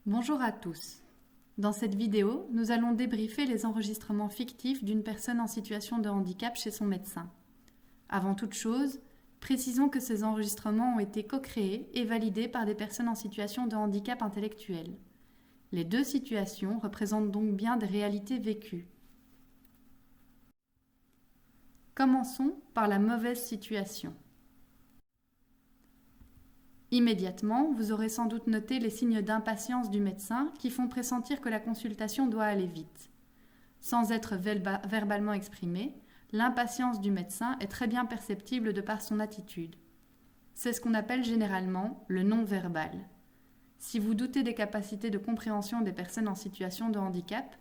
Bonjour à tous. Dans cette vidéo, nous allons débriefer les enregistrements fictifs d'une personne en situation de handicap chez son médecin. Avant toute chose, précisons que ces enregistrements ont été co-créés et validés par des personnes en situation de handicap intellectuel. Les deux situations représentent donc bien des réalités vécues. Commençons par la mauvaise situation. Immédiatement, vous aurez sans doute noté les signes d'impatience du médecin qui font pressentir que la consultation doit aller vite. Sans être verbalement exprimée, l'impatience du médecin est très bien perceptible de par son attitude. C'est ce qu'on appelle généralement le non-verbal. Si vous doutez des capacités de compréhension des personnes en situation de handicap,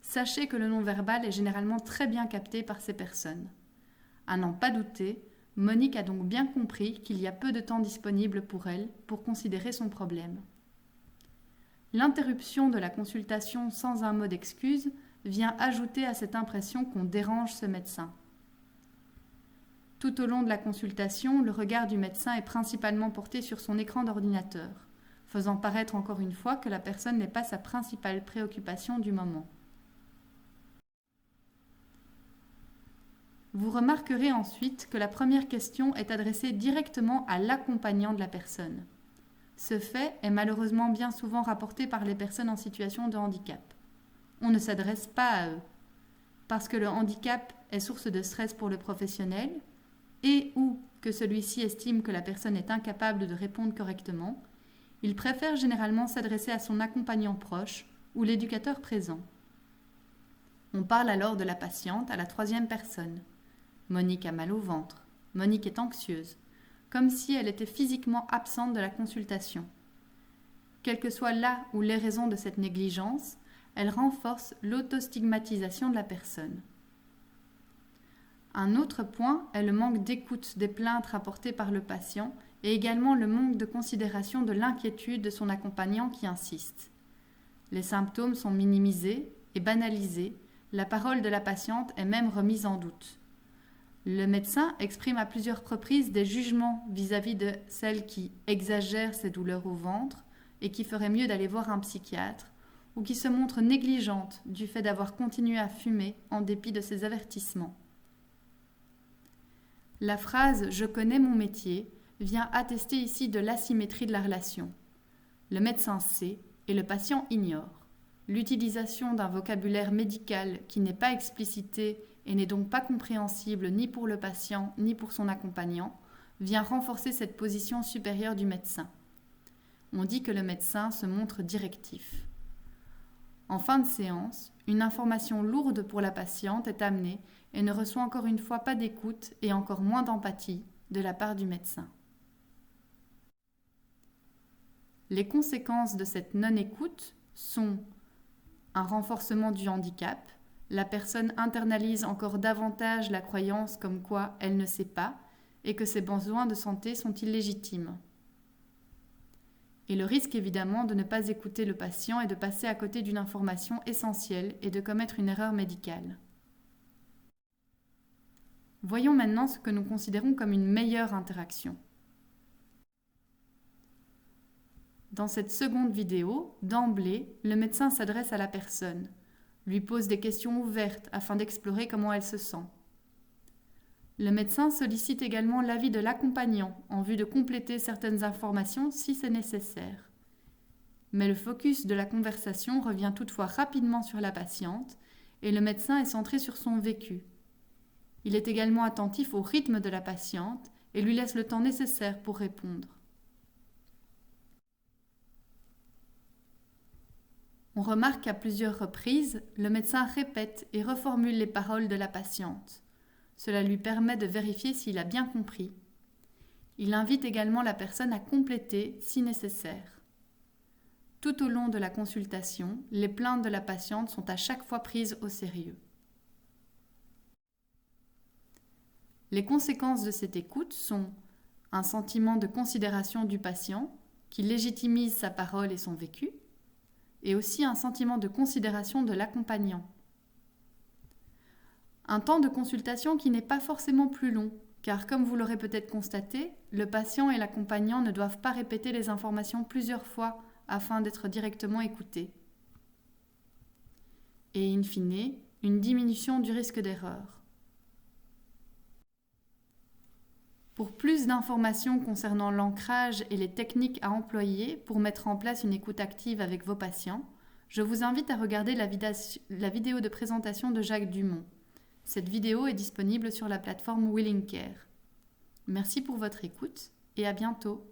sachez que le non-verbal est généralement très bien capté par ces personnes. À n'en pas douter, Monique a donc bien compris qu'il y a peu de temps disponible pour elle pour considérer son problème. L'interruption de la consultation sans un mot d'excuse vient ajouter à cette impression qu'on dérange ce médecin. Tout au long de la consultation, le regard du médecin est principalement porté sur son écran d'ordinateur, faisant paraître encore une fois que la personne n'est pas sa principale préoccupation du moment. Vous remarquerez ensuite que la première question est adressée directement à l'accompagnant de la personne. Ce fait est malheureusement bien souvent rapporté par les personnes en situation de handicap. On ne s'adresse pas à eux, parce que le handicap est source de stress pour le professionnel et ou que celui-ci estime que la personne est incapable de répondre correctement, il préfère généralement s'adresser à son accompagnant proche ou l'éducateur présent. On parle alors de la patiente à la troisième personne. Monique a mal au ventre. Monique est anxieuse, comme si elle était physiquement absente de la consultation. Quelles que soient là ou les raisons de cette négligence, elle renforce l'autostigmatisation de la personne. Un autre point est le manque d'écoute des plaintes rapportées par le patient et également le manque de considération de l'inquiétude de son accompagnant qui insiste. Les symptômes sont minimisés et banalisés, la parole de la patiente est même remise en doute. Le médecin exprime à plusieurs reprises des jugements vis-à-vis de celle qui exagère ses douleurs au ventre et qui ferait mieux d'aller voir un psychiatre, ou qui se montre négligente du fait d'avoir continué à fumer en dépit de ses avertissements. La phrase « je connais mon métier » vient attester ici de l'asymétrie de la relation. Le médecin sait et le patient ignore. L'utilisation d'un vocabulaire médical qui n'est pas explicité et n'est donc pas compréhensible ni pour le patient ni pour son accompagnant vient renforcer cette position supérieure du médecin. On dit que le médecin se montre directif. En fin de séance, une information lourde pour la patiente est amenée et ne reçoit encore une fois pas d'écoute et encore moins d'empathie de la part du médecin. Les conséquences de cette non-écoute sont un renforcement du handicap. La personne internalise encore davantage la croyance comme quoi elle ne sait pas et que ses besoins de santé sont illégitimes. Et le risque évidemment de ne pas écouter le patient et de passer à côté d'une information essentielle et de commettre une erreur médicale. Voyons maintenant ce que nous considérons comme une meilleure interaction. Dans cette seconde vidéo, d'emblée, le médecin s'adresse à la personne, lui pose des questions ouvertes afin d'explorer comment elle se sent. Le médecin sollicite également l'avis de l'accompagnant en vue de compléter certaines informations si c'est nécessaire. Mais le focus de la conversation revient toutefois rapidement sur la patiente et le médecin est centré sur son vécu. Il est également attentif au rythme de la patiente et lui laisse le temps nécessaire pour répondre. On remarque qu'à plusieurs reprises, le médecin répète et reformule les paroles de la patiente. Cela lui permet de vérifier s'il a bien compris. Il invite également la personne à compléter si nécessaire. Tout au long de la consultation, les plaintes de la patiente sont à chaque fois prises au sérieux. Les conséquences de cette écoute sont un sentiment de considération du patient qui légitimise sa parole et son vécu, et aussi un sentiment de considération de l'accompagnant. Un temps de consultation qui n'est pas forcément plus long, car comme vous l'aurez peut-être constaté, le patient et l'accompagnant ne doivent pas répéter les informations plusieurs fois afin d'être directement écouté. Et in fine, une diminution du risque d'erreur. Pour plus d'informations concernant l'ancrage et les techniques à employer pour mettre en place une écoute active avec vos patients, je vous invite à regarder la vidéo de présentation de Jacques Dumont. Cette vidéo est disponible sur la plateforme Willing Care. Merci pour votre écoute et à bientôt.